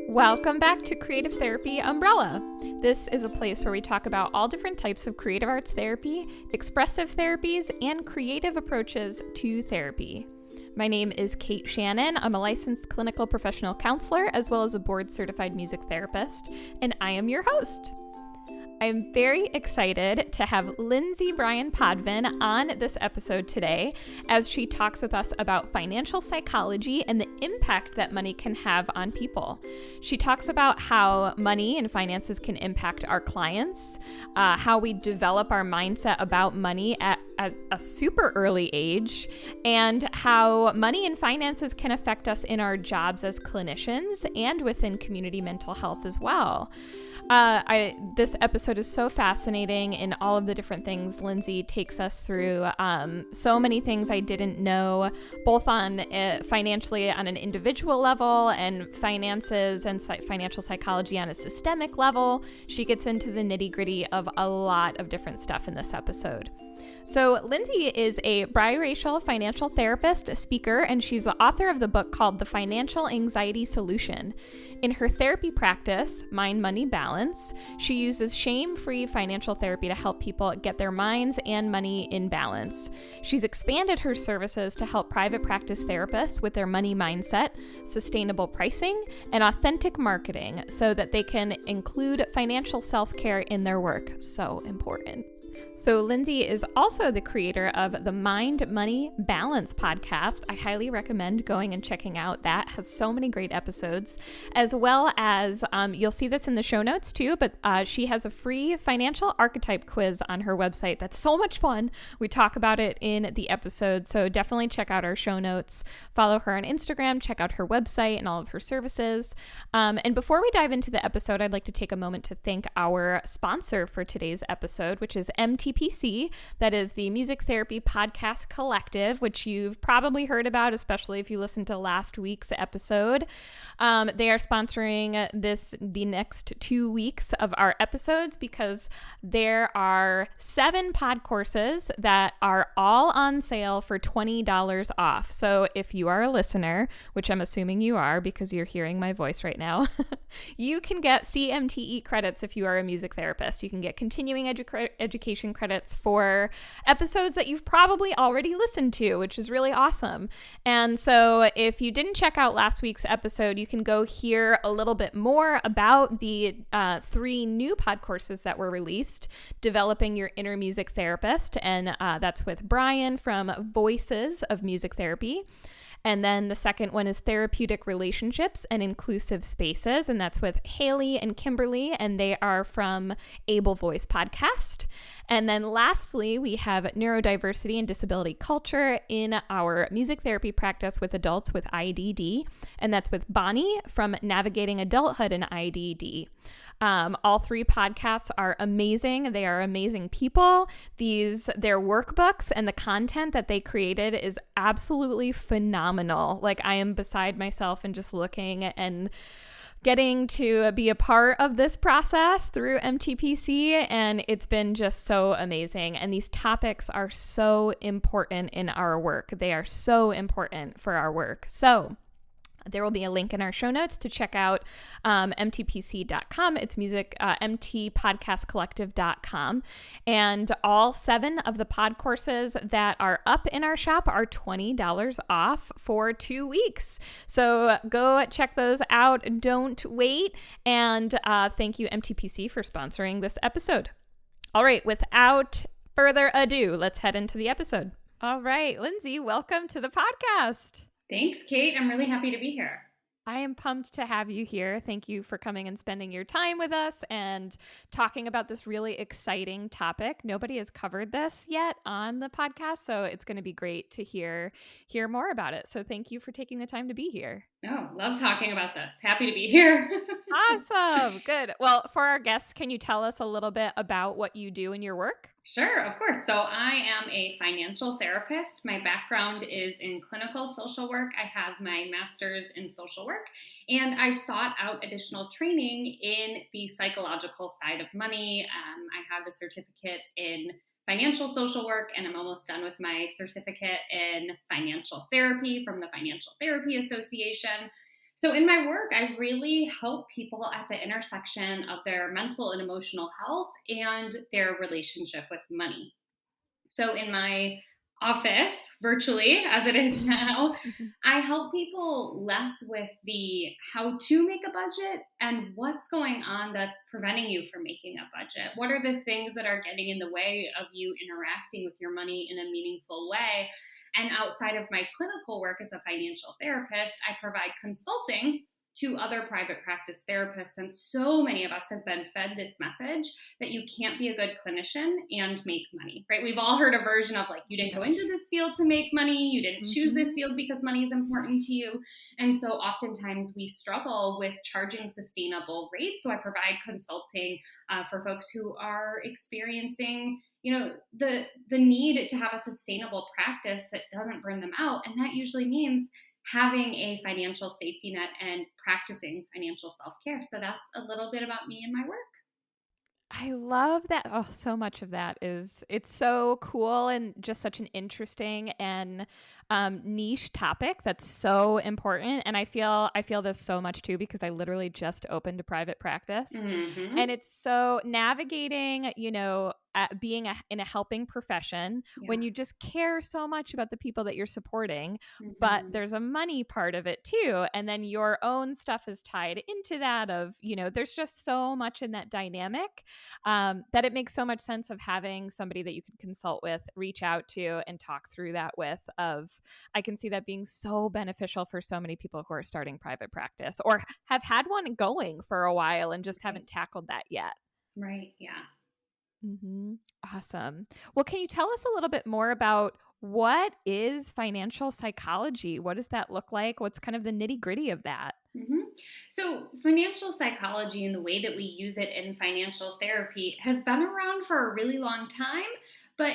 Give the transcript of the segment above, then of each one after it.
Welcome back to Creative Therapy Umbrella. This is a place where we talk about all different types of creative arts therapy, expressive therapies, and creative approaches to therapy. My name is Kate Shannon. I'm a licensed clinical professional counselor as well as a board-certified music therapist, and I am your host. I'm very excited to have Lindsay Bryan-Podvin on this episode today as she talks with us about financial psychology and the impact that money can have on people. She talks about how money and finances can impact our clients, how we develop our mindset about money at a super early age, and how money and finances can affect us in our jobs as clinicians and within community mental health as well. This episode is so fascinating in all of the different things Lindsay takes us through. So many things I didn't know, both on financially on an individual level and finances and financial psychology on a systemic level. She gets into the nitty-gritty of a lot of different stuff in this episode. So Lindsay is a biracial financial therapist, a speaker, and she's the author of the book called The Financial Anxiety Solution. In her therapy practice, Mind Money Balance, she uses shame-free financial therapy to help people get their minds and money in balance. She's expanded her services to help private practice therapists with their money mindset, sustainable pricing, and authentic marketing so that they can include financial self-care in their work. So important. So Lindsay is also the creator of the Mind Money Balance podcast. I highly recommend going and checking out that. It has so many great episodes, as well as you'll see this in the show notes too, but she has a free financial archetype quiz on her website. That's so much fun. We talk about it in the episode, so definitely check out our show notes. Follow her on Instagram, check out her website and all of her services. And before we dive into the episode, I'd like to take a moment to thank our sponsor for today's episode, which is MTPC. That is the Music Therapy Podcast Collective, which you've probably heard about, especially if you listened to last week's episode. They are sponsoring the next 2 weeks of our episodes because there are 7 pod courses that are all on sale for $20 off. So if you are a listener, which I'm assuming you are because you're hearing my voice right now, you can get CMTE credits if you are a music therapist. You can get continuing education credits for episodes that you've probably already listened to, which is really awesome. And so if you didn't check out last week's episode, you can go hear a little bit more about the 3 new pod courses that were released, Developing Your Inner Music Therapist, and that's with Brian from Voices of Music Therapy. And then the second one is Therapeutic Relationships and Inclusive Spaces, and that's with Haley and Kimberly, and they are from Able Voice Podcast. And then lastly, we have Neurodiversity and Disability Culture in our music therapy practice with adults with IDD, and that's with Bonnie from Navigating Adulthood in IDD. All 3 podcasts are amazing. They are amazing people. Their workbooks and the content that they created is absolutely phenomenal. Like, I am beside myself and just looking and getting to be a part of this process through MTPC, and it's been just so amazing. And these topics are so important in our work. They are so important for our work. So there will be a link in our show notes to check out mtpc.com. It's mtpodcastcollective.com. And all 7 of the pod courses that are up in our shop are $20 off for 2 weeks. So go check those out. Don't wait. And thank you, MTPC, for sponsoring this episode. All right, without further ado, let's head into the episode. All right, Lindsay, welcome to the podcast. Thanks, Kate. I'm really happy to be here. I am pumped to have you here. Thank you for coming and spending your time with us and talking about this really exciting topic. Nobody has covered this yet on the podcast, so it's going to be great to hear more about it. So thank you for taking the time to be here. Oh, love talking about this. Happy to be here. Awesome. Good. Well, for our guests, can you tell us a little bit about what you do in your work? Sure, of course. So I am a financial therapist. My background is in clinical social work. I have my master's in social work, and I sought out additional training in the psychological side of money. I have a certificate in financial social work, and I'm almost done with my certificate in financial therapy from the Financial Therapy Association. So in my work, I really help people at the intersection of their mental and emotional health and their relationship with money. So in my office, virtually as it is now, I help people less with the how to make a budget and what's going on that's preventing you from making a budget. What are the things that are getting in the way of you interacting with your money in a meaningful way? And outside of my clinical work as a financial therapist, I provide consulting to other private practice therapists. And so many of us have been fed this message that you can't be a good clinician and make money, right? We've all heard a version of like, you didn't go into this field to make money. You didn't choose this field because money is important to you. And so oftentimes we struggle with charging sustainable rates. So I provide consulting for folks who are experiencing the need to have a sustainable practice that doesn't burn them out. And that usually means having a financial safety net and practicing financial self-care. So that's a little bit about me and my work. I love that. Oh, so much of that it's so cool and just such an interesting and niche topic that's so important. And I feel this so much too, because I literally just opened a private practice, and it's so navigating, being in a helping profession when you just care so much about the people that you're supporting, but there's a money part of it too. And then your own stuff is tied into that of, there's just so much in that dynamic that it makes so much sense of having somebody that you can consult with, reach out to, and talk through that with. I can see that being so beneficial for so many people who are starting private practice or have had one going for a while and just haven't tackled that yet. Right. Yeah. Awesome. Well, can you tell us a little bit more about what is financial psychology? What does that look like? What's kind of the nitty-gritty of that? So financial psychology and the way that we use it in financial therapy has been around for a really long time, but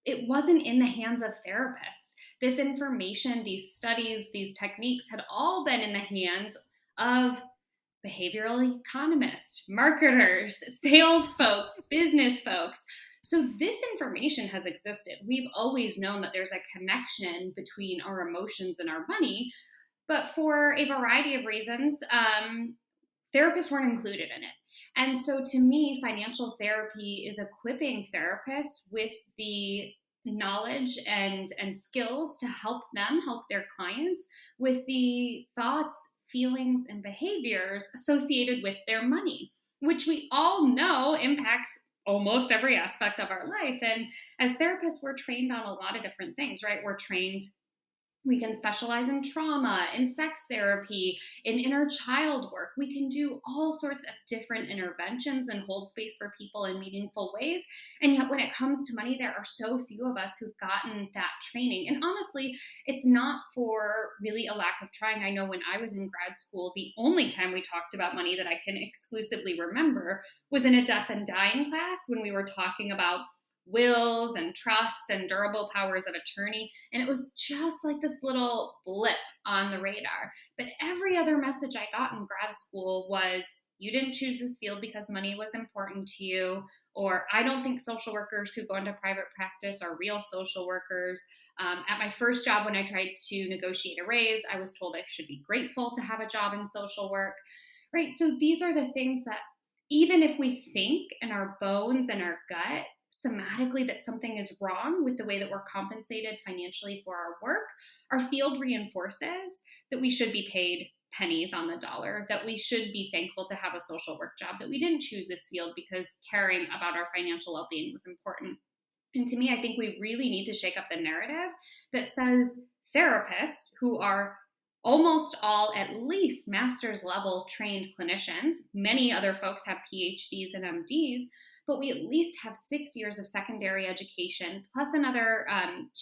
it wasn't in the hands of therapists. This information, these studies, these techniques had all been in the hands of behavioral economists, marketers, sales folks, business folks. So this information has existed. We've always known that there's a connection between our emotions and our money, but for a variety of reasons, therapists weren't included in it. And so to me, financial therapy is equipping therapists with the knowledge and skills to help them help their clients with the thoughts, feelings, and behaviors associated with their money, which we all know impacts almost every aspect of our life. And as therapists, we're trained on a lot of different things, right? We can specialize in trauma, in sex therapy, in inner child work. We can do all sorts of different interventions and hold space for people in meaningful ways. And yet when it comes to money, there are so few of us who've gotten that training. And honestly, it's not for really a lack of trying. I know when I was in grad school, the only time we talked about money that I can exclusively remember was in a death and dying class when we were talking about wills and trusts and durable powers of attorney. And it was just like this little blip on the radar. But every other message I got in grad school was, you didn't choose this field because money was important to you, or I don't think social workers who go into private practice are real social workers. At my first job, when I tried to negotiate a raise, I was told I should be grateful to have a job in social work, right? So these are the things that even if we think in our bones and our gut, somatically that something is wrong with the way that we're compensated financially for our work, our field reinforces that we should be paid pennies on the dollar, that we should be thankful to have a social work job, that we didn't choose this field because caring about our financial well-being was important. And to me, I think we really need to shake up the narrative that says therapists, who are almost all at least master's level trained clinicians, many other folks have PhDs and MDs, but we at least have 6 years of secondary education, plus another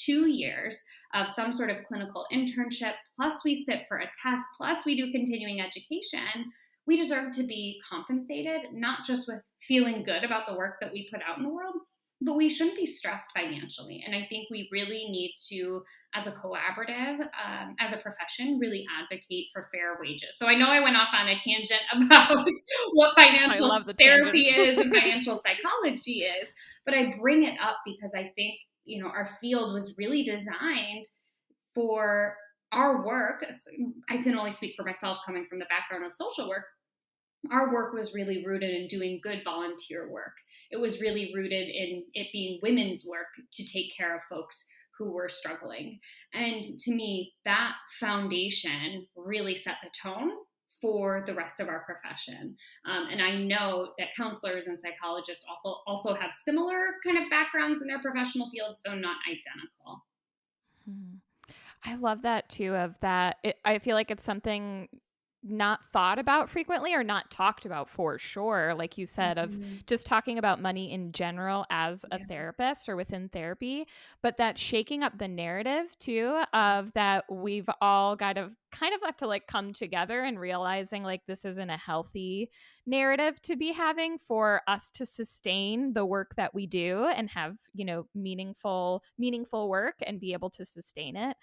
2 years of some sort of clinical internship, plus we sit for a test, plus we do continuing education. We deserve to be compensated, not just with feeling good about the work that we put out in the world, but we shouldn't be stressed financially. And I think we really need to, as a collaborative, as a profession, really advocate for fair wages. So I know I went off on a tangent about what financial therapy is and financial psychology is, but I bring it up because I think, our field was really designed for our work, I can only speak for myself coming from the background of social work, our work was really rooted in doing good volunteer work. It was really rooted in it being women's work to take care of folks who were struggling. And to me, that foundation really set the tone for the rest of our profession. And I know that counselors and psychologists also have similar kind of backgrounds in their professional fields, though not identical. Mhm. I love that too, of that. I feel like it's something not thought about frequently or not talked about for sure. Like you said, of Mm-hmm. just talking about money in general as a Yeah. therapist or within therapy, but that shaking up the narrative too, of that we've all kind of have to like come together and realizing like this isn't a healthy narrative to be having for us to sustain the work that we do and have, meaningful work and be able to sustain it.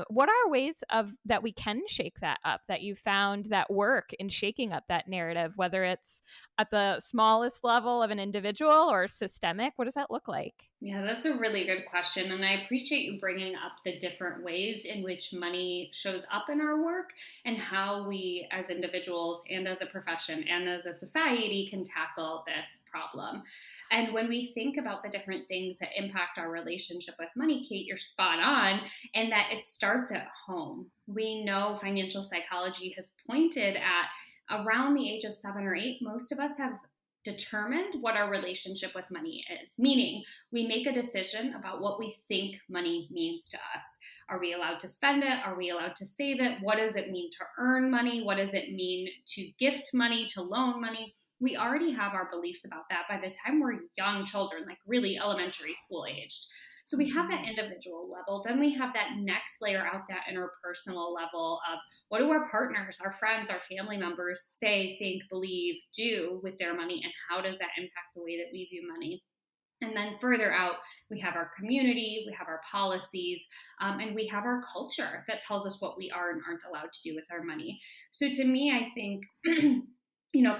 What are ways of that we can shake that up, that you found that work in shaking up that narrative, whether it's at the smallest level of an individual or systemic? What does that look like? Yeah, that's a really good question. And I appreciate you bringing up the different ways in which money shows up in our work and how we, as individuals and as a profession and as a society, can tackle this problem. And when we think about the different things that impact our relationship with money, Kate, you're spot on, and that it starts at home. We know financial psychology has pointed at around the age of 7 or 8, most of us have determined what our relationship with money is, meaning we make a decision about what we think money means to us. Are we allowed to spend it? Are we allowed to save it? What does it mean to earn money? What does it mean to gift money, to loan money? We already have our beliefs about that by the time we're young children, like really elementary school aged. So we have that individual level. Then we have that next layer out, that interpersonal level of what do our partners, our friends, our family members say, think, believe, do with their money, and how does that impact the way that we view money? And then further out, we have our community, we have our policies, and we have our culture that tells us what we are and aren't allowed to do with our money. So to me, I think,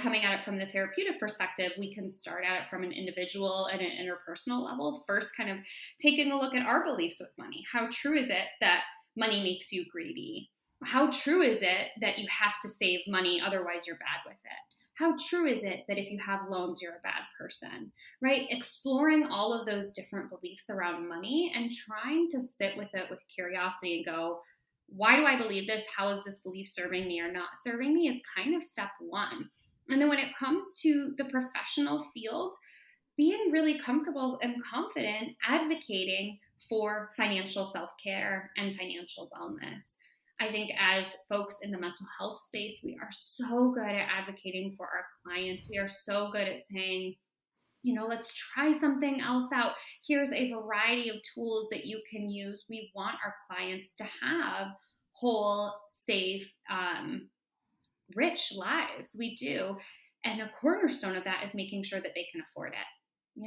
coming at it from the therapeutic perspective, we can start at it from an individual and an interpersonal level. First, kind of taking a look at our beliefs with money. How true is it that money makes you greedy? How true is it that you have to save money, otherwise you're bad with it? How true is it that if you have loans, you're a bad person, right? Exploring all of those different beliefs around money and trying to sit with it with curiosity and go, why do I believe this? How is this belief serving me or not serving me is kind of step one. And then when it comes to the professional field, being really comfortable and confident advocating for financial self-care and financial wellness. I think as folks in the mental health space, we are so good at advocating for our clients. We are so good at saying, let's try something else out. Here's a variety of tools that you can use. We want our clients to have whole, safe, rich lives. We do. And a cornerstone of that is making sure that they can afford it.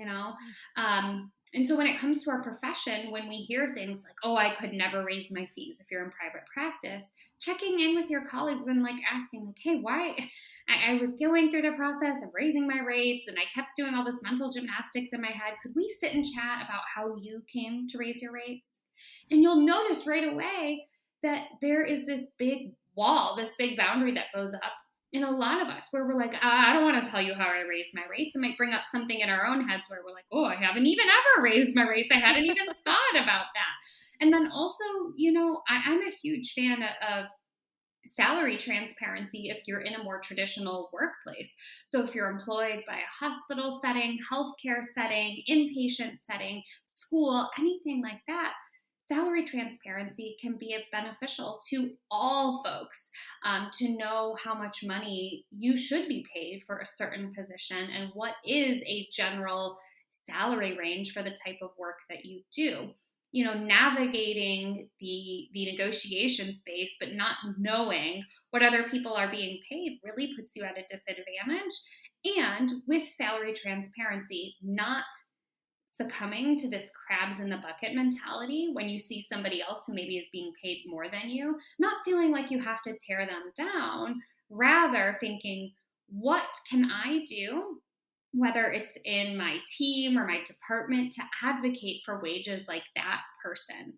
And so when it comes to our profession, when we hear things like, oh, I could never raise my fees if you're in private practice, checking in with your colleagues and like asking like, hey, why? I was going through the process of raising my rates and I kept doing all this mental gymnastics in my head. Could we sit and chat about how you came to raise your rates? And you'll notice right away that there is this big wall, this big boundary that goes up in a lot of us where we're like, I don't want to tell you how I raised my rates. It might bring up something in our own heads where we're like, oh, I haven't even ever raised my rates. I hadn't even thought about that. And then also, I'm a huge fan of salary transparency if you're in a more traditional workplace. So if you're employed by a hospital setting, healthcare setting, inpatient setting, school, anything like that, salary transparency can be beneficial to all folks, to know how much money you should be paid for a certain position and what is a general salary range for the type of work that you do. Navigating the negotiation space, but not knowing what other people are being paid really puts you at a disadvantage. And with salary transparency, not succumbing to this crabs in the bucket mentality when you see somebody else who maybe is being paid more than you, not feeling like you have to tear them down, rather thinking, what can I do, whether it's in my team or my department, to advocate for wages like that person?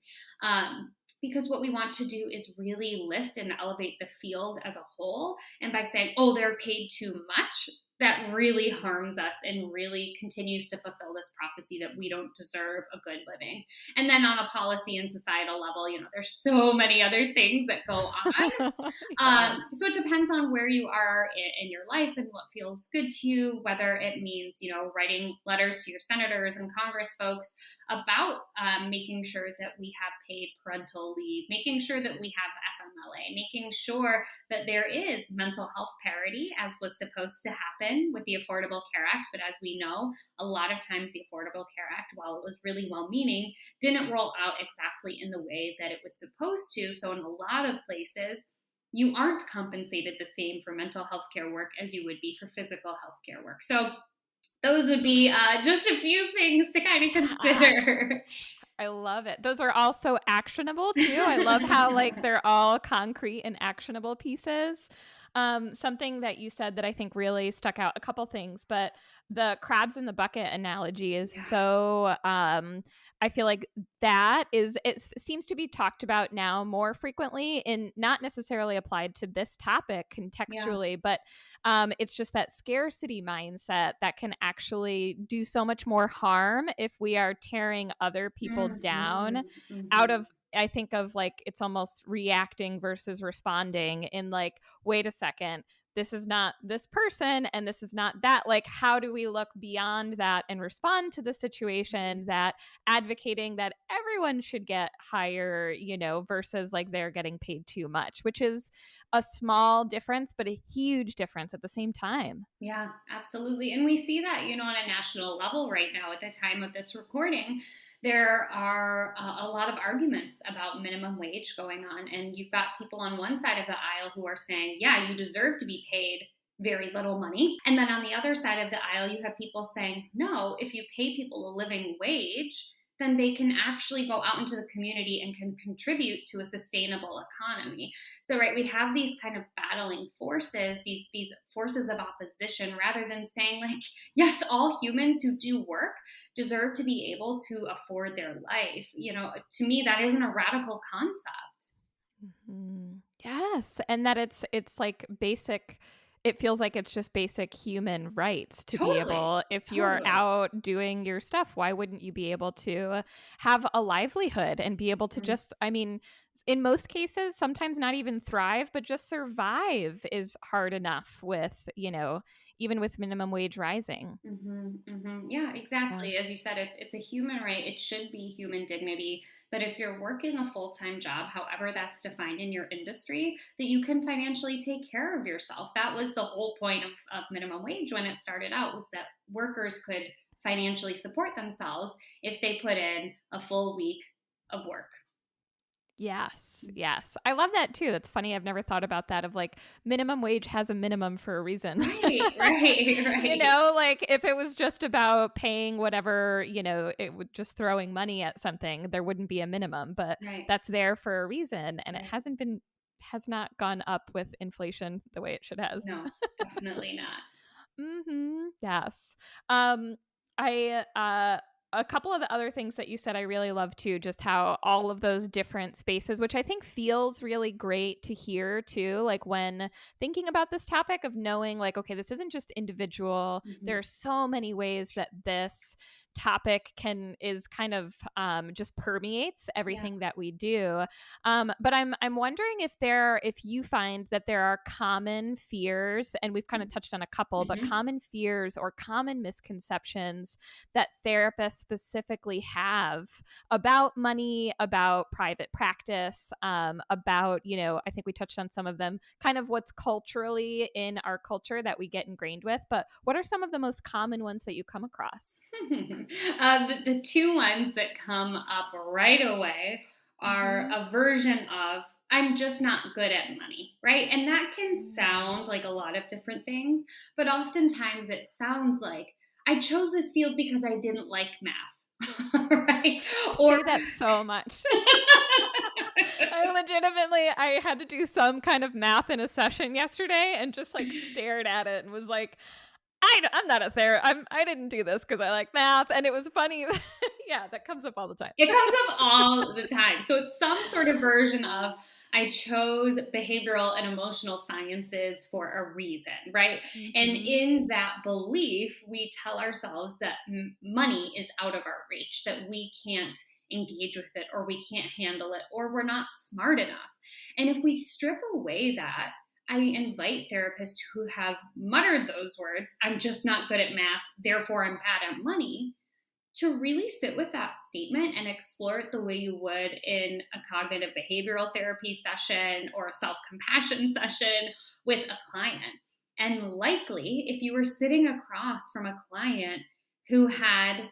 because what we want to do is really lift and elevate the field as a whole. And by saying, oh, they're paid too much, that really harms us and really continues to fulfill this prophecy that we don't deserve a good living. And then on a policy and societal level, there's so many other things that go on. Yes. So it depends on where you are in your life and what feels good to you, whether it means, writing letters to your senators and Congress folks about making sure that we have paid parental leave, making sure that we have FMLA, making sure that there is mental health parity as was supposed to happen with the Affordable Care Act. But as we know, a lot of times the Affordable Care Act, while it was really well-meaning, didn't roll out exactly in the way that it was supposed to. So in a lot of places, you aren't compensated the same for mental health care work as you would be for physical health care work. So those would be just a few things to kind of consider. I love it. Those are also actionable too. I love how they're all concrete and actionable pieces. Something that you said that I think really stuck out, a couple things, but the crabs in the bucket analogy is so, I feel like it seems to be talked about now more frequently and not necessarily applied to this topic contextually, but it's just that scarcity mindset that can actually do so much more harm if we are tearing other people down out of, I think of it's almost reacting versus responding in wait a second, this is not this person and this is not that. How do we look beyond that and respond to the situation, that advocating that everyone should get higher, versus they're getting paid too much, which is a small difference, but a huge difference at the same time. Yeah, absolutely. And we see that, on a national level right now at the time of this recording. There are a lot of arguments about minimum wage going on. And you've got people on one side of the aisle who are saying, yeah, you deserve to be paid very little money. And then on the other side of the aisle, you have people saying, no, if you pay people a living wage, then they can actually go out into the community and can contribute to a sustainable economy. So, right, we have these kind of battling forces, these forces of opposition, rather than saying yes, all humans who do work deserve to be able to afford their life. To me, that isn't a radical concept. Mm-hmm. Yes. And that it's basic. It feels like it's just basic human rights to be able, if you're out doing your stuff, why wouldn't you be able to have a livelihood and be able to just, in most cases, sometimes not even thrive, but just survive is hard enough with, even with minimum wage rising. Yeah, exactly. Yeah. As you said, it's a human right. It should be human dignity. But if you're working a full-time job, however that's defined in your industry, that you can financially take care of yourself. That was the whole point of minimum wage when it started out, was that workers could financially support themselves if they put in a full week of work. Yes. I love that too. That's funny. I've never thought about that, of minimum wage has a minimum for a reason. Right. If it was just about paying whatever, it would just throwing money at something, there wouldn't be a minimum, but that's there for a reason. And it has not gone up with inflation the way it should have. No, definitely not. Yes. A couple of the other things that you said I really love too, just how all of those different spaces, which I think feels really great to hear too, when thinking about this topic of knowing okay, this isn't just individual. There are so many ways that this topic is kind of just permeates everything that we do. But I'm wondering if you find that there are common fears, and we've kind of touched on a couple, but common fears or common misconceptions that therapists specifically have about money, about private practice, about, I think we touched on some of them, kind of what's culturally in our culture that we get ingrained with. But what are some of the most common ones that you come across? The two ones that come up right away are a version of, I'm just not good at money, right? And that can sound like a lot of different things, but oftentimes it sounds like, I chose this field because I didn't like math, right? Or that so much. I had to do some kind of math in a session yesterday and just stared at it and was like, I'm not a therapist. I didn't do this because I like math. And it was funny. Yeah, that comes up all the time. It comes up all the time. So it's some sort of version of, I chose behavioral and emotional sciences for a reason, right? Mm-hmm. And in that belief, we tell ourselves that money is out of our reach, that we can't engage with it, or we can't handle it, or we're not smart enough. And if we strip away that, I invite therapists who have muttered those words, I'm just not good at math, therefore I'm bad at money, to really sit with that statement and explore it the way you would in a cognitive behavioral therapy session or a self-compassion session with a client. And likely, if you were sitting across from a client who had,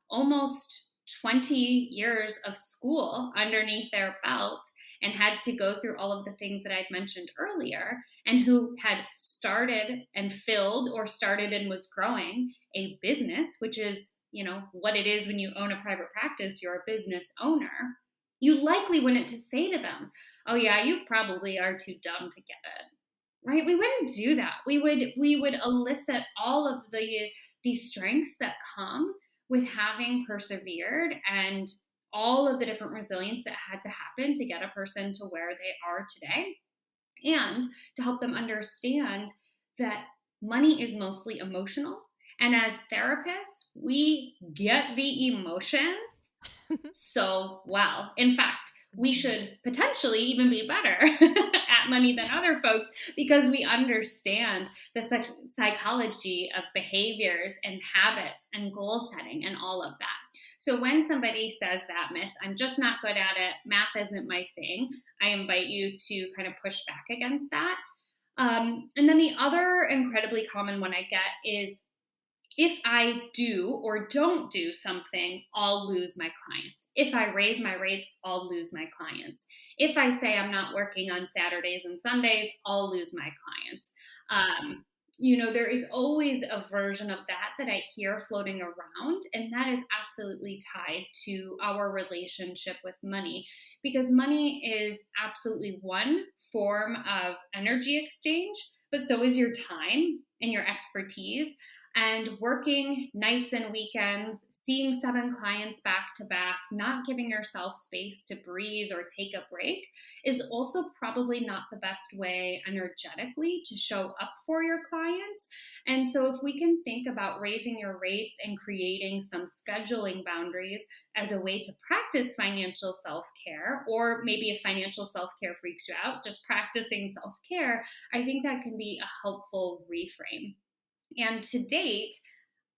almost 20 years of school underneath their belt and had to go through all of the things that I'd mentioned earlier, and who had started and filled or started and was growing a business, which is, what it is when you own a private practice, you're a business owner, you likely wouldn't to say to them, oh yeah, you probably are too dumb to get it, right? We wouldn't do that. We would elicit all of the strengths that come with having persevered and all of the different resilience that had to happen to get a person to where they are today, and to help them understand that money is mostly emotional. And as therapists, we get the emotions so well. In fact, we should potentially even be better at money than other folks, because we understand the psychology of behaviors and habits and goal setting and all of that. So when somebody says that myth, I'm just not good at it, math isn't my thing, I invite you to kind of push back against that. And then the other incredibly common one I get is, if I do or don't do something, I'll lose my clients. If I raise my rates, I'll lose my clients. If I say I'm not working on Saturdays and Sundays, I'll lose my clients. There is always a version of that I hear floating around, and that is absolutely tied to our relationship with money, because money is absolutely one form of energy exchange, but so is your time and your expertise. And working nights and weekends, seeing 7 clients back to back, not giving yourself space to breathe or take a break is also probably not the best way energetically to show up for your clients. And so if we can think about raising your rates and creating some scheduling boundaries as a way to practice financial self-care, or maybe if financial self-care freaks you out, just practicing self-care, I think that can be a helpful reframe. And to date,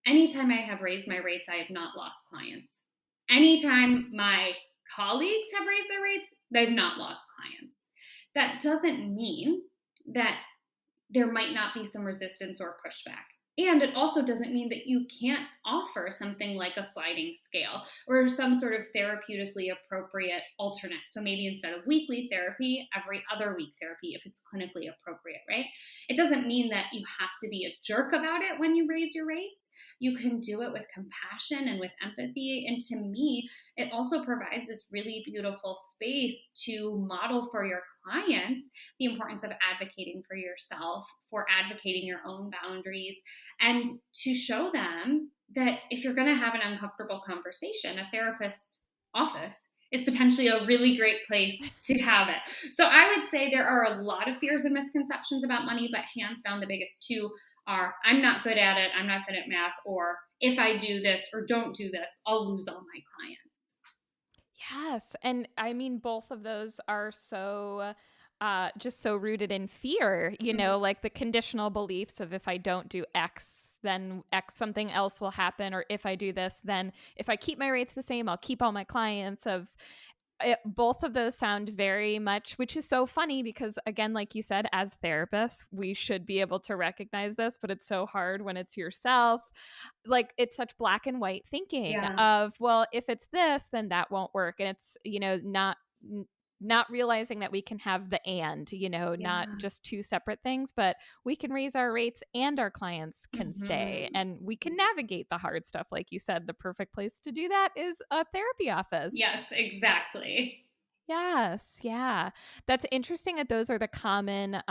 anytime I have raised my rates, I have not lost clients. Anytime my colleagues have raised their rates, they've not lost clients. That doesn't mean that there might not be some resistance or pushback. And it also doesn't mean that you can't offer something like a sliding scale or some sort of therapeutically appropriate alternate. So maybe instead of weekly therapy, every other week therapy, if it's clinically appropriate, right? It doesn't mean that you have to be a jerk about it when you raise your rates. You can do it with compassion and with empathy. And to me, it also provides this really beautiful space to model for your clients the importance of advocating for yourself, for advocating your own boundaries, and to show them that if you're going to have an uncomfortable conversation, a therapist office is potentially a really great place to have it. So I would say there are a lot of fears and misconceptions about money, but hands down, the biggest two are, I'm not good at it, I'm not good at math, or if I do this or don't do this, I'll lose all my clients. Yes. And I mean, both of those are so just so rooted in fear, like the conditional beliefs of, if I don't do X, then X something else will happen. Or if I do this, then if I keep my rates the same, I'll keep all my clients. Both of those sound very much, which is so funny because, again, like you said, as therapists, we should be able to recognize this, but it's so hard when it's yourself. Like, it's such black and white thinking of, well, if it's this, then that won't work. And it's, not realizing that we can have the not just two separate things, but we can raise our rates and our clients can stay, and we can navigate the hard stuff. Like you said, the perfect place to do that is a therapy office. Yes, exactly. Yes, yeah. That's interesting that those are the common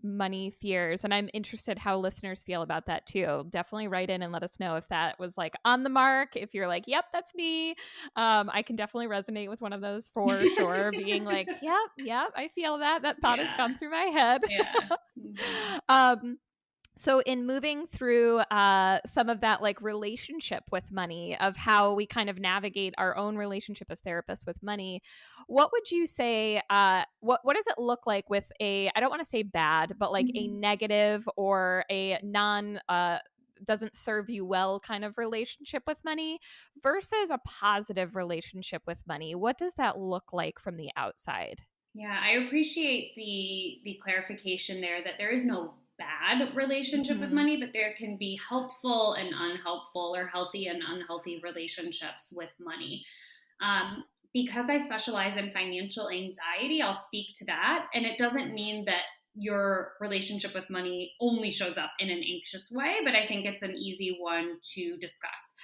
money fears. And I'm interested how listeners feel about that too. Definitely write in and let us know if that was like on the mark. If you're like, yep, that's me. I can definitely resonate with one of those for sure. Being like, yep, I feel that. That thought has Yeah. gone through my head. Yeah. Mhm. um, so, in moving through some of that, like relationship with money, of how we kind of navigate our own relationship as therapists with money, what would you say? What does it look like with a? I don't want to say bad, but like a Mhm. negative or a non doesn't serve you well kind of relationship with money versus a positive relationship with money. What does that look like from the outside? Yeah, I appreciate the clarification there that there is no bad relationship with Hmm. money, but there can be helpful and unhelpful, or healthy and unhealthy relationships with money. Um, because I specialize in financial anxiety, I'll speak to that. And it doesn't mean that your relationship with money only shows up in an anxious way, but I think it's an easy one to discuss.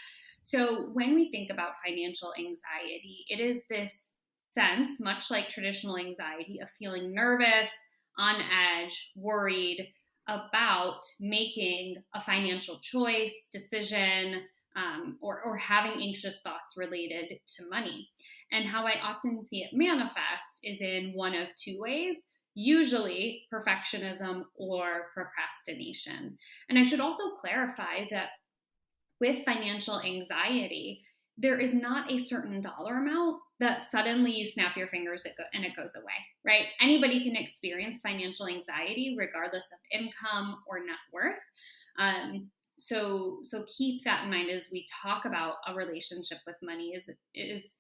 So, when we think about financial anxiety, it is this sense, much like traditional anxiety, of feeling nervous, on edge, worried about making a financial choice, decision, or having anxious thoughts related to money. And how I often see it manifest is in one of two ways, usually perfectionism or procrastination. And I should also clarify that with financial anxiety, there is not a certain dollar amount that suddenly you snap your fingers and it goes away, right? Anybody can experience financial anxiety regardless of income or net worth. Um, so keep that in mind as we talk about a relationship with money. Is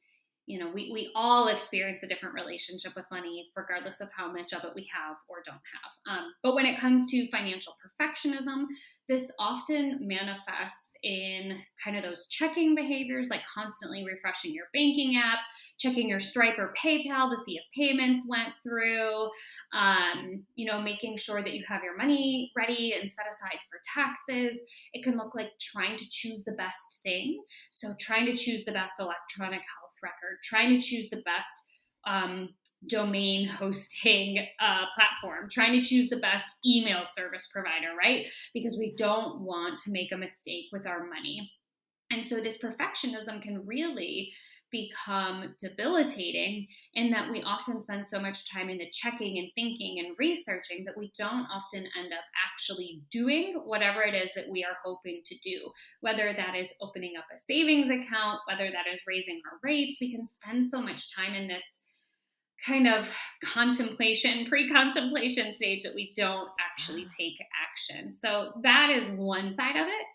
we all experience a different relationship with money regardless of how much of it we have or don't have. But when it comes to financial perfectionism, this often manifests in kind of those checking behaviors, like constantly refreshing your banking app, checking your Stripe or PayPal to see if payments went through, making sure that you have your money ready and set aside for taxes. It can look like trying to choose the best thing. So, trying to choose the best electronic health record, trying to choose the best um, domain hosting platform, trying to choose the best email service provider, right? Because we don't want to make a mistake with our money. And so this perfectionism can really become debilitating in that we often spend so much time in the checking and thinking and researching that we don't often end up actually doing whatever it is that we are hoping to do. Whether that is opening up a savings account, whether that is raising our rates, we can spend so much time in this kind of contemplation, pre-contemplation stage that we don't actually take action. So that is one side of it.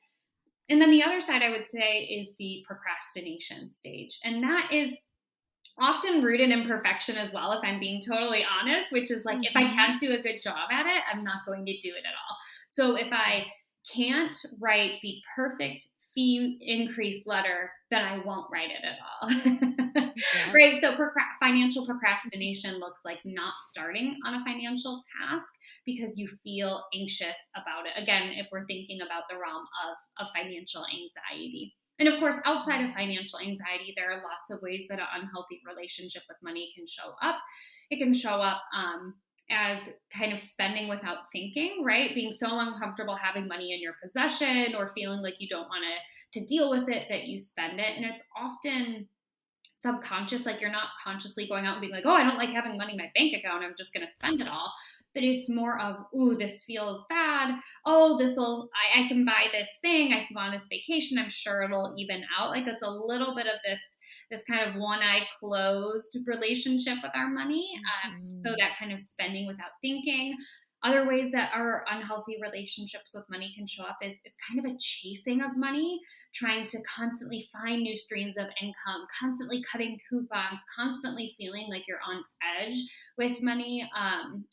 And then the other side I would say is the procrastination stage. And that is often rooted in perfection as well, if I'm being totally honest, which is like, if I Hmm. can't do a good job at it, I'm not going to do it at all. So if I can't write the perfect fee increase letter, then I won't write it at all. Yeah. Right. So financial procrastination looks like not starting on a financial task because you feel anxious about it. Again, if we're thinking about the realm of financial anxiety. And of course, outside of financial anxiety, there are lots of ways that an unhealthy relationship with money can show up. It can show up as kind of spending without thinking, right? Being so uncomfortable having money in your possession or feeling like you don't want to deal with it that you spend it. And it's often subconscious, like you're not consciously going out and being like, oh, I don't like having money in my bank account, I'm just going to spend it all. But it's more of, ooh, this feels bad. Oh, I can buy this thing, I can go on this vacation, I'm sure it'll even out. Like it's a little bit of this kind of one eye closed relationship with our money. So Mhm. that kind of spending without thinking. Other ways that our unhealthy relationships with money can show up is kind of a chasing of money, trying to constantly find new streams of income, constantly cutting coupons, constantly feeling like you're on edge with money,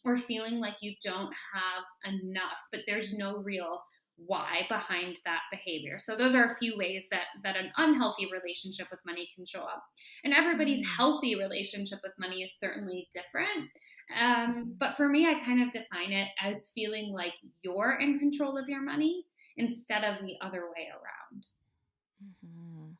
or feeling like you don't have enough, but there's no real why behind that behavior. So those are a few ways that an unhealthy relationship with money can show up. And everybody's Mm. healthy relationship with money is certainly different. Mhm. But for me, I kind of define it as feeling like you're in control of your money instead of the other way around. Mhm.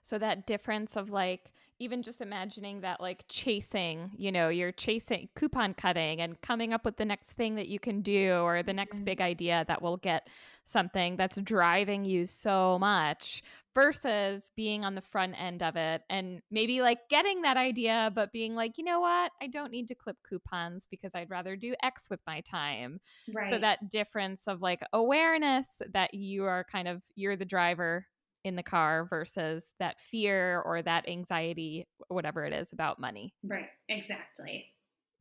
So that difference of like, even just imagining that like chasing, you're chasing coupon cutting and coming up with the next thing that you can do or the next big idea that will get something that's driving you so much versus being on the front end of it and maybe like getting that idea, but being like, you know what? I don't need to clip coupons because I'd rather do X with my time. So Right. that difference of like awareness that you're the driver in the car versus that fear or that anxiety, whatever it is about money. Right. Exactly.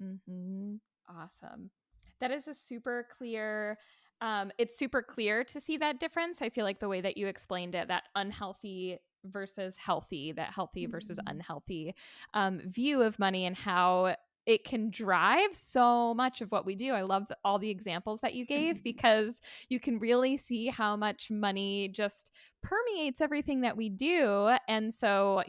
Mm-hmm. Awesome. That is a super clear. It's super clear to see that difference. I feel like the way that you explained it, that unhealthy versus healthy, that healthy versus Mhm. unhealthy view of money and how it can drive so much of what we do. I love all the examples that you gave because you can really see how much money just permeates everything that we do. And so,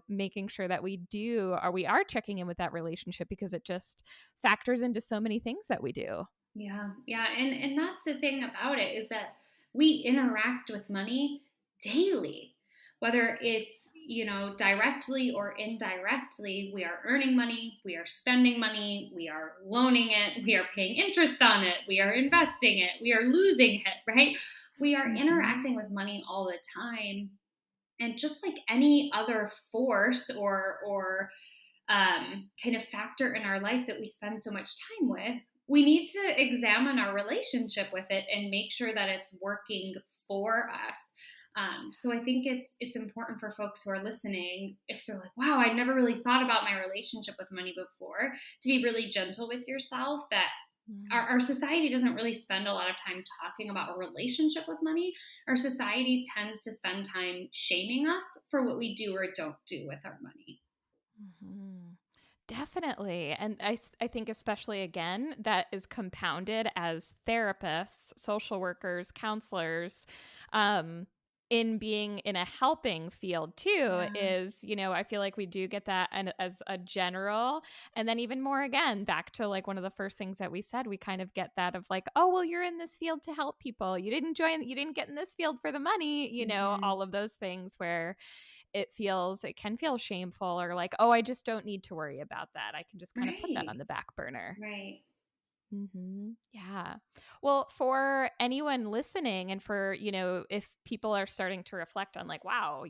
making sure that we are checking in with that relationship because it just factors into so many things that we do. Yeah, yeah, and that's the thing about it is that we interact with money daily. Whether it's, directly or indirectly, we are earning money, we are spending money, we are loaning it, we are paying interest on it, we are investing it, we are losing it, right? We are Mm-hmm. interacting with money all the time. And just like any other force or kind of factor in our life that we spend so much time with, we need to examine our relationship with it and make sure that it's working for us. So I think it's important for folks who are listening, if they're like, "Wow, I never really thought about my relationship with money before," to be really gentle with yourself. That our society doesn't really spend a lot of time talking about a relationship with money. Our society tends to spend time shaming us for what we do or don't do with our money. Mm-hmm. Definitely. And I think, especially again, that is compounded as therapists, social workers, counselors, um, in being in a helping field too, Yeah. is, I feel like we do get that and as a general. And then, even more again, back to like one of the first things that we said, we kind of get that of like, oh, well, you're in this field to help people. You didn't get in this field for the money, Mhm. all of those things where it can feel shameful or like, oh, I just don't need to worry about that. I can just kind of put that Right. on the back burner. Right. Yeah. Well, for anyone listening, and for, if people are starting to reflect on like, wow,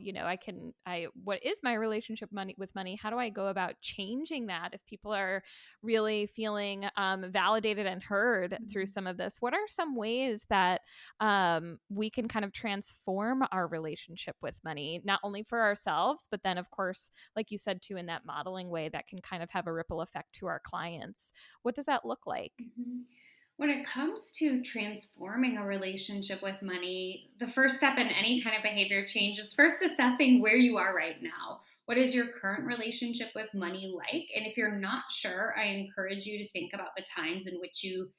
what is my relationship with money? How do I go about changing that? If people are really feeling validated and heard through Mhm. some of this, what are some ways that we can kind of transform our relationship with money, not only for ourselves, but then, of course, like you said, too, in that modeling way that can kind of have a ripple effect to our clients? What does that look like? Mhm. When it comes to transforming a relationship with money, the first step in any kind of behavior change is first assessing where you are right now. What is your current relationship with money like? And if you're not sure, I encourage you to think about the times in which you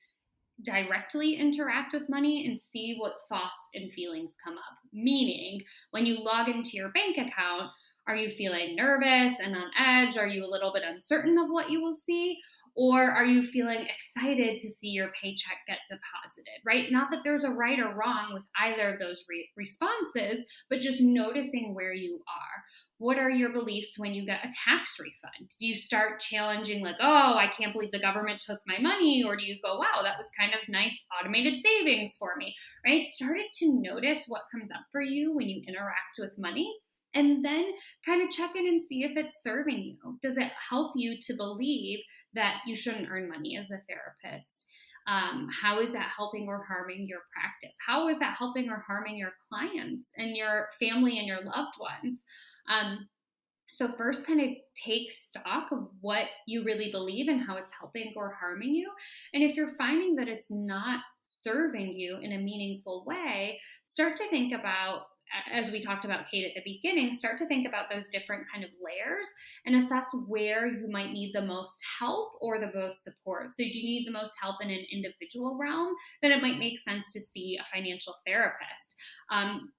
directly interact with money and see what thoughts and feelings come up. Meaning, when you log into your bank account, are you feeling nervous and on edge? Are you a little bit uncertain of what you will see? Or are you feeling excited to see your paycheck get deposited, right? Not that there's a right or wrong with either of those responses, but just noticing where you are. What are your beliefs when you get a tax refund? Do you start challenging, like, oh, I can't believe the government took my money? Or do you go, wow, that was kind of nice automated savings for me, right? Started to notice what comes up for you when you interact with money. And then kind of check in and see if it's serving you. Does it help you to believe that you shouldn't earn money as a therapist? How is that helping or harming your practice? How is that helping or harming your clients and your family and your loved ones? Um, so, first, kind of take stock of what you really believe and how it's helping or harming you. And if you're finding that it's not serving you in a meaningful way, start to think about, as we talked about, Kate, at the beginning, start to think about those different kind of layers and assess where you might need the most help or the most support. So, do you need the most help in an individual realm? Then it might make sense to see a financial therapist.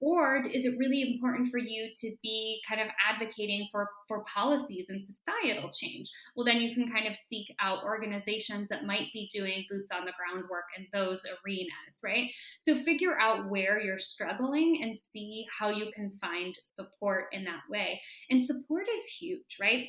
Or is it really important for you to be kind of advocating for policies and societal change? Well, then you can kind of seek out organizations that might be doing boots on the ground work in those arenas, right? So figure out where you're struggling and see how you can find support in that way. And support is huge, right?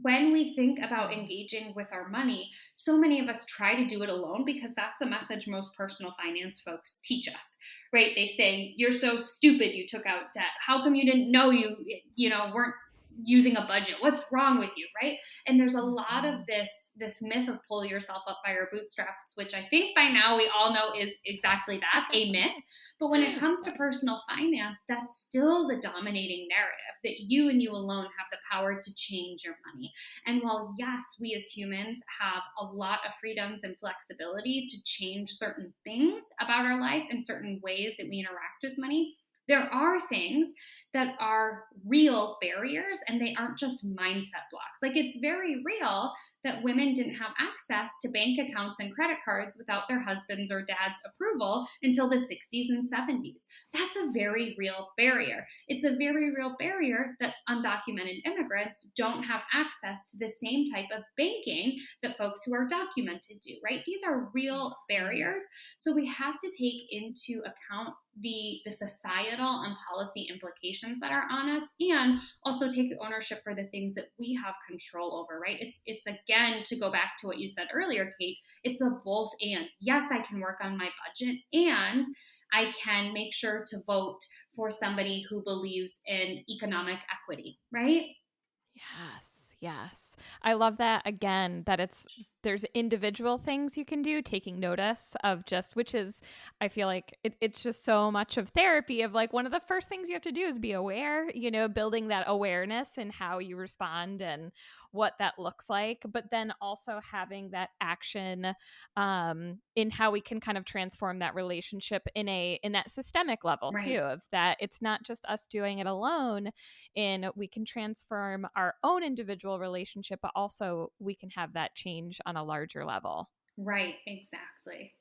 When we think about engaging with our money, so many of us try to do it alone because that's the message most personal finance folks teach us, right? They say, you're so stupid you took out debt. How come you didn't know you weren't using a budget? What's wrong with you, right? And there's a lot of this myth of pull yourself up by your bootstraps, which I think by now we all know is exactly that, a myth. But when it comes to personal finance, that's still the dominating narrative, that you and you alone have the power to change your money. And while, yes, we as humans have a lot of freedoms and flexibility to change certain things about our life and certain ways that we interact with money, there are things that are real barriers, and they aren't just mindset blocks. Like, it's very real that women didn't have access to bank accounts and credit cards without their husband's or dad's approval until the 60s and 70s. That's a very real barrier. It's a very real barrier that undocumented immigrants don't have access to the same type of banking that folks who are documented do, right? These are real barriers. So we have to take into account the societal and policy implications that are on us, and also take ownership for the things that we have control over, right? It's again, to go back to what you said earlier, Kate, it's a both and. Yes, I can work on my budget, and I can make sure to vote for somebody who believes in economic equity, right? Yes, yes. I love that, again, that there's individual things you can do, taking notice of just, which is, I feel like it's just so much of therapy of like, one of the first things you have to do is be aware, building that awareness and how you respond and what that looks like, but then also having that action in how we can kind of transform that relationship in that systemic level Right. too, of that it's not just us doing it alone, and we can transform our own individual relationship, but also we can have that change on a larger level. Right, exactly.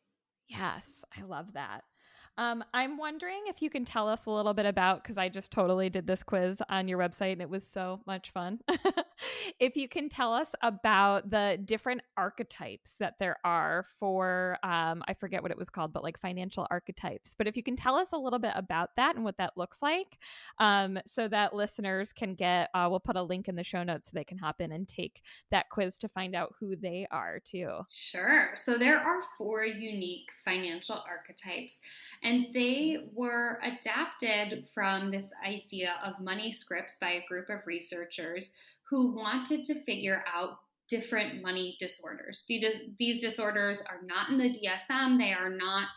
Yes, I love that. I'm wondering if you can tell us a little bit about, because I just totally did this quiz on your website and it was so much fun. If you can tell us about the different archetypes that there are for, I forget what it was called, but like financial archetypes. But if you can tell us a little bit about that and what that looks like, so that listeners can we'll put a link in the show notes so they can hop in and take that quiz to find out who they are too. Sure. So there are 4 unique financial archetypes, and they were adapted from this idea of money scripts by a group of researchers who wanted to figure out different money disorders. These disorders are not in the DSM. They are not,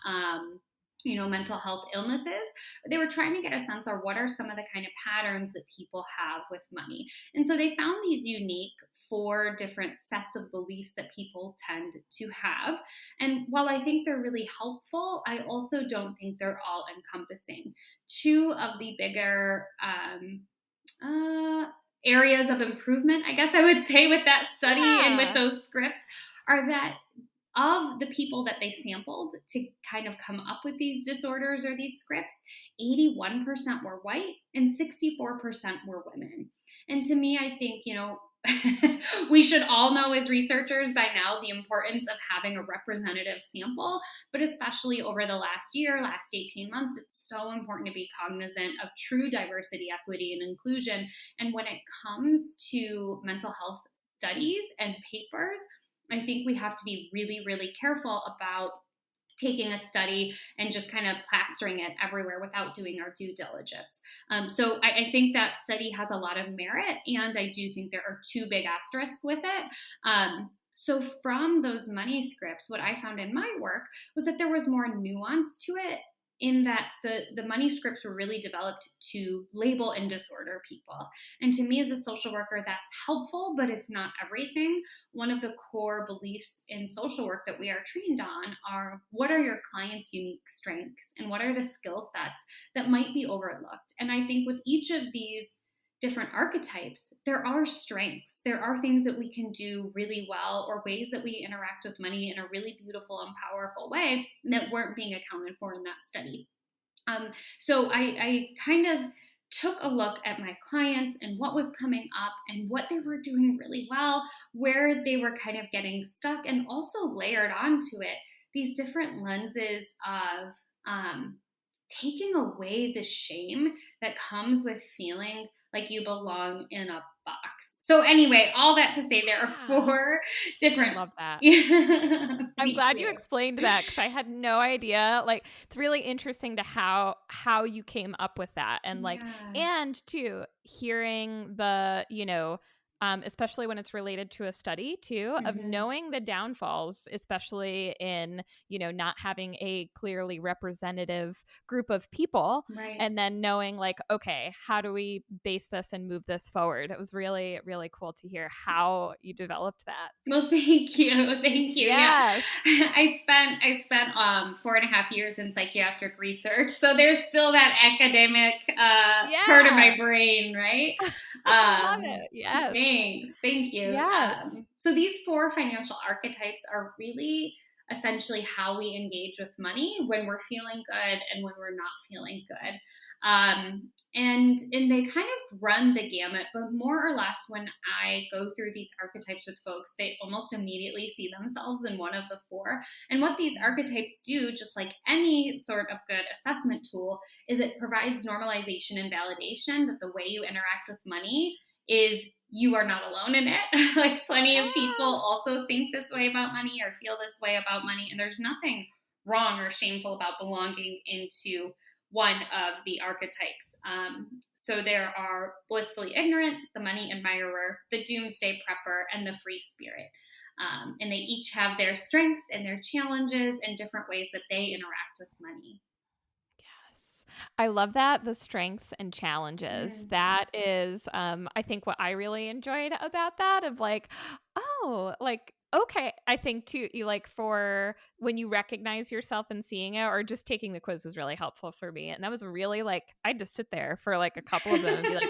mental health illnesses. But they were trying to get a sense of what are some of the kind of patterns that people have with money. And so they found these unique 4 different sets of beliefs that people tend to have. And while I think they're really helpful, I also don't think they're all encompassing. 2 of the bigger areas of improvement, I guess I would say, with that study and with those scripts are that of the people that they sampled to kind of come up with these disorders or these scripts, 81% were white and 64% were women. And to me, I think, we should all know as researchers by now the importance of having a representative sample, but especially over the last 18 months, it's so important to be cognizant of true diversity, equity, and inclusion. And when it comes to mental health studies and papers, I think we have to be really, really careful about taking a study and just kind of plastering it everywhere without doing our due diligence. So I think that study has a lot of merit, and I do think there are 2 big asterisks with it. So from those money scripts, what I found in my work was that there was more nuance to it, in that the money scripts were really developed to label and disorder people. And to me as a social worker, that's helpful, but it's not everything. One of the core beliefs in social work that we are trained on are, what are your clients' unique strengths and what are the skill sets that might be overlooked? And I think with each of these different archetypes, there are strengths. There are things that we can do really well, or ways that we interact with money in a really beautiful and powerful way that weren't being accounted for in that study. So I kind of took a look at my clients and what was coming up and what they were doing really well, where they were kind of getting stuck, and also layered onto it these different lenses of taking away the shame that comes with feeling like you belong in a box. So, anyway, all that to say, there are Yeah. four I different. love that. I'm Thank glad you you. explained that because I had no idea. Like, it's really interesting to how you came up with that, and like, Yeah. and too hearing especially when it's related to a study too, of Hmm. knowing the downfalls, especially in not having a clearly representative group of people, Right. and then knowing like, okay, how do we base this and move this forward? It was really really cool to hear how you developed that. Well, thank you. Thank you. Yeah. Yes. I spent 4.5 years in psychiatric research. So there's still that academic part of my Yeah. brain, right? I love Um, it. Yes. Thanks. Thank you. Yes. So these four financial archetypes are really essentially how we engage with money when we're feeling good and when we're not feeling good. And they kind of run the gamut, but more or less when I go through these archetypes with folks, they almost immediately see themselves in one of the four. And what these archetypes do, just like any sort of good assessment tool, is it provides normalization and validation that the way you interact with money is, you are not alone in it. Like, plenty of people Yeah. also think this way about money or feel this way about money, and there's nothing wrong or shameful about belonging into one of the archetypes. So there are blissfully ignorant, the money admirer, the doomsday prepper, and the free spirit. And they each have their strengths and their challenges and different ways that they interact with money. Yes. I love that, the strengths and challenges. Mm. That is, I think what I really enjoyed about that of like, oh, like, okay. I think too, you like for when you recognize yourself and seeing it, or just taking the quiz was really helpful for me. And that was really like, I had to sit there for like a couple of them and be like,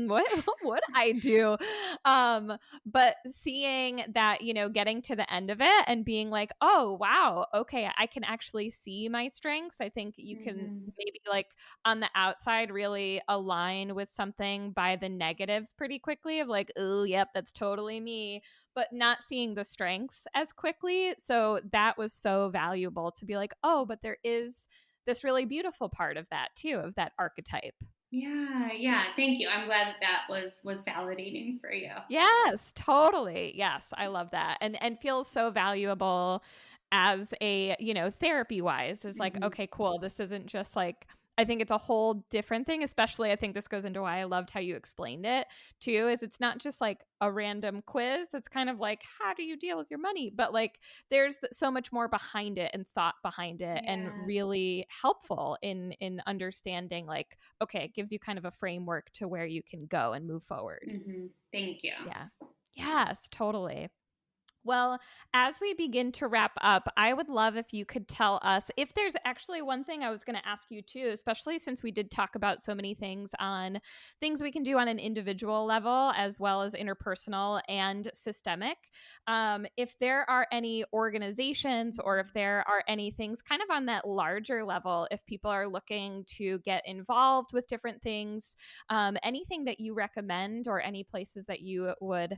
what would I do? But seeing that, getting to the end of it and being like, oh wow, okay, I can actually see my strengths. I think you can Mhm. maybe like on the outside really align with something by the negatives pretty quickly of like, oh yep, that's totally me, but not seeing the strengths as quickly. So that was so valuable to be like, oh, but there is this really beautiful part of that too, of that archetype. Yeah, yeah. Thank you. I'm glad that that was validating for you. Yes, totally. Yes, I love that. And feels so valuable as a, therapy wise is like, Mhm. okay, cool. This isn't just like I think it's a whole different thing, especially I think this goes into why I loved how you explained it too, is it's not just like a random quiz that's kind of like, how do you deal with your money? But like there's so much more behind it and thought behind it, and Yeah. really helpful in understanding like, okay, it gives you kind of a framework to where you can go and move forward. Thank you. Yeah. Yes, totally. Well, as we begin to wrap up, I would love if you could tell us if there's actually one thing I was going to ask you too, especially since we did talk about so many things on things we can do on an individual level as well as interpersonal and systemic. If there are any organizations or if there are any things kind of on that larger level, if people are looking to get involved with different things, anything that you recommend or any places that you would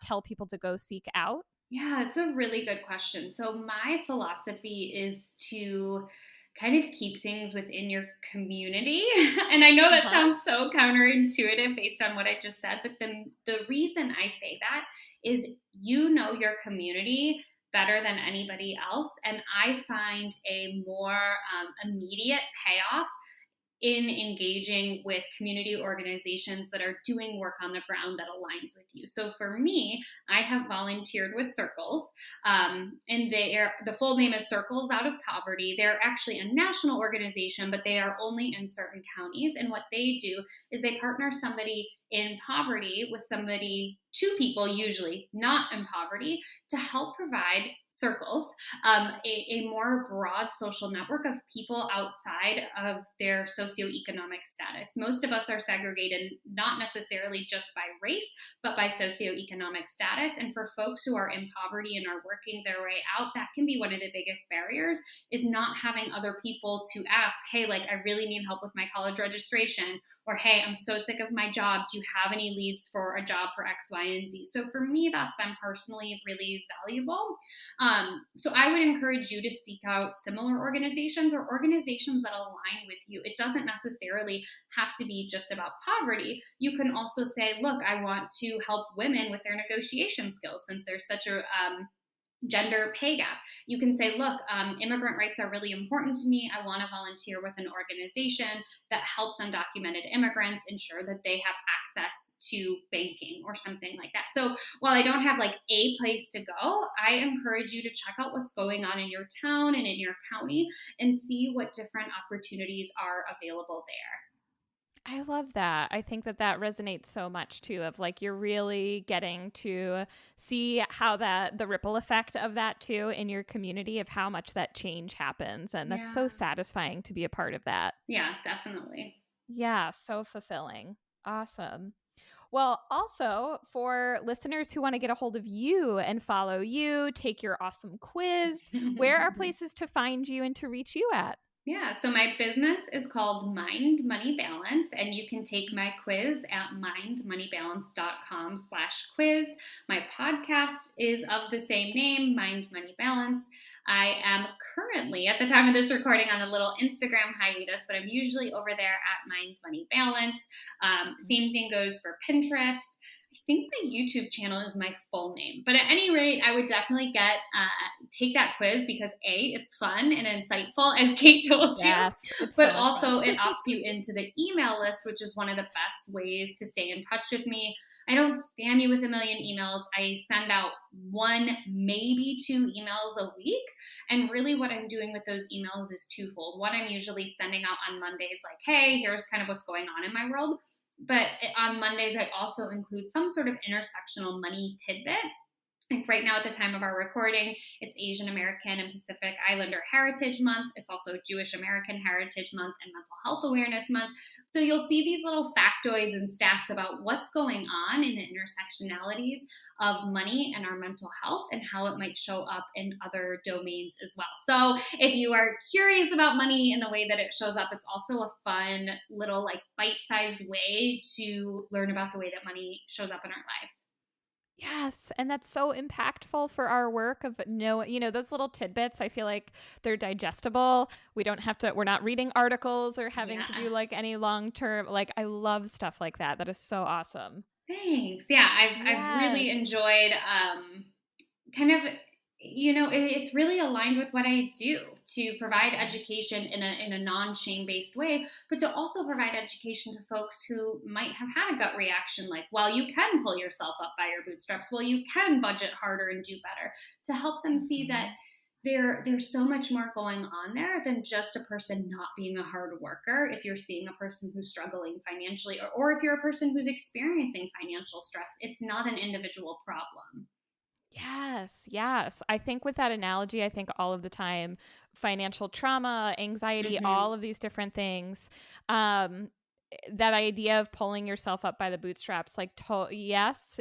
tell people to go seek out? Yeah, it's a really good question. So, my philosophy is to kind of keep things within your community. And I know Uh that huh. sounds so counterintuitive based on what I just said, but the reason I say that is, you know, your community better than anybody else. And I find a more immediate payoff in engaging with community organizations that are doing work on the ground that aligns with you. So for me, I have volunteered with Circles, and the full name is Circles Out of Poverty. They're actually a national organization, but they are only in certain counties. And what they do is they partner somebody in poverty with somebody, two people usually not in poverty, to help provide circles, a more broad social network of people outside of their socioeconomic status. Most of us are segregated not necessarily just by race, but by socioeconomic status. And for folks who are in poverty and are working their way out, that can be one of the biggest barriers, is not having other people to ask, hey, like, I really need help with my college registration, or hey, I'm so sick of my job. Do you have any leads for a job for X, Y, and Z? So for me, that's been personally really valuable. So I would encourage you to seek out similar organizations or organizations that align with you. It doesn't necessarily have to be just about poverty. You can also say, look, I want to help women with their negotiation skills, since there's such a gender pay gap. You can say, look, immigrant rights are really important to me. I want to volunteer with an organization that helps undocumented immigrants ensure that they have access to banking or something like that. So while I don't have like a place to go, I encourage you to check out what's going on in your town and in your county and see what different opportunities are available there. I love that. I think that resonates so much too, of like, you're really getting to see how the ripple effect of that too in your community, of how much that change happens. And that's so satisfying to be a part of that. Yeah, definitely. Yeah, so fulfilling. Awesome. Well, also for listeners who want to get a hold of you and follow you, take your awesome quiz, where are places to find you and to reach you at? Yeah, so my business is called Mind Money Balance, and you can take my quiz at mindmoneybalance.com/quiz. My podcast is of the same name, Mind Money Balance. I am currently, at the time of this recording, on a little Instagram hiatus, but I'm usually over there at Mind Money Balance. Same thing goes for Pinterest. I think my YouTube channel is my full name. But at any rate, I would definitely take that quiz because A, it's fun and insightful, as Kate told you. Yes, but so also it opts you into the email list, which is one of the best ways to stay in touch with me. I don't spam you with a million emails. I send out 1, maybe 2 emails a week. And really what I'm doing with those emails is twofold. One, I'm usually sending out on Mondays like, hey, here's kind of what's going on in my world. But on Mondays, I also include some sort of intersectional money tidbit. Like right now, at the time of our recording, it's Asian American and Pacific Islander Heritage Month. It's also Jewish American Heritage Month and Mental Health Awareness Month. So you'll see these little factoids and stats about what's going on in the intersectionalities of money and our mental health and how it might show up in other domains as well. So if you are curious about money and the way that it shows up, it's also a fun little like bite-sized way to learn about the way that money shows up in our lives. Yes, and that's so impactful for our work of those little tidbits. I feel like they're digestible. We're not reading articles or having to do like any long-term, like I love stuff like that. That is so awesome. Thanks. Yeah, I've really enjoyed kind of, it's really aligned with what I do, to provide education in a non-shame-based way, but to also provide education to folks who might have had a gut reaction like, well, you can pull yourself up by your bootstraps, well, you can budget harder and do better, to help them see that there's so much more going on there than just a person not being a hard worker. If you're seeing a person who's struggling financially, or if you're a person who's experiencing financial stress, it's not an individual problem. Yes. I think with that analogy, I think all of the time, financial trauma, anxiety, all of these different things, that idea of pulling yourself up by the bootstraps, like, yes,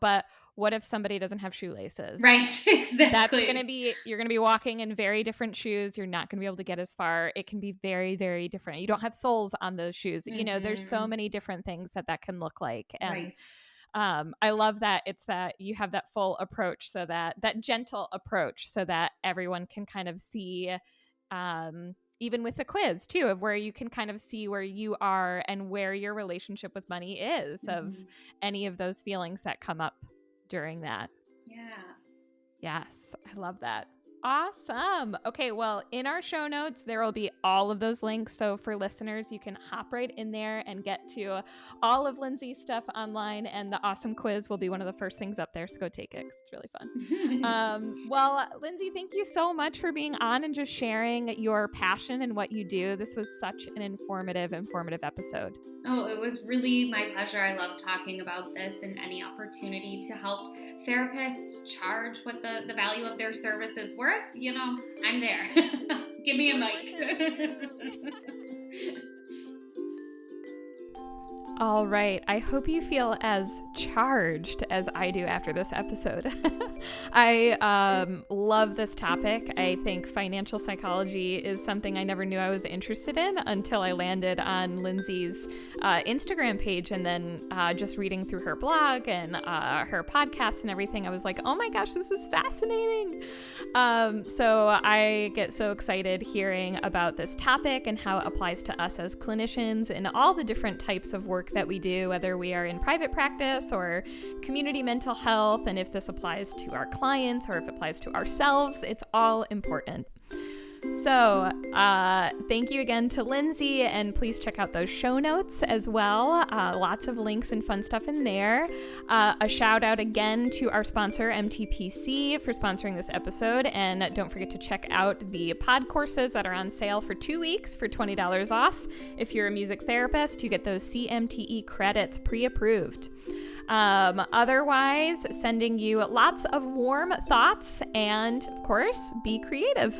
but what if somebody doesn't have shoelaces? Right, exactly. You're going to be walking in very different shoes. You're not going to be able to get as far. It can be very, very different. You don't have soles on those shoes. There's so many different things that can look like. And I love that it's that you have that full approach, so that gentle approach, so that everyone can kind of see, even with the quiz too, of where you can kind of see where you are and where your relationship with money is, of any of those feelings that come up during that. Yeah. Yes, I love that. Awesome. Okay, well, in our show notes, there will be all of those links. So for listeners, you can hop right in there and get to all of Lindsay's stuff online. And the awesome quiz will be one of the first things up there. So go take it 'cause it's really fun. Well, Lindsay, thank you so much for being on and just sharing your passion and what you do. This was such an informative episode. Oh, it was really my pleasure. I love talking about this, and any opportunity to help therapists charge what the value of their service is worth, I'm there. Give me a mic. All right. I hope you feel as charged as I do after this episode. I love this topic. I think financial psychology is something I never knew I was interested in until I landed on Lindsay's Instagram page, and then just reading through her blog and her podcast and everything, I was like, oh my gosh, this is fascinating. So I get so excited hearing about this topic and how it applies to us as clinicians and all the different types of work that we do, whether we are in private practice or community mental health, and if this applies to our clients or if it applies to ourselves. It's all important. So thank you again to Lindsay, and please check out those show notes as well. Lots of links and fun stuff in there. A shout out again to our sponsor, MTPC, for sponsoring this episode. And don't forget to check out the pod courses that are on sale for 2 weeks for $20 off. If you're a music therapist, you get those CMTE credits pre-approved. Otherwise, sending you lots of warm thoughts, and of course, be creative.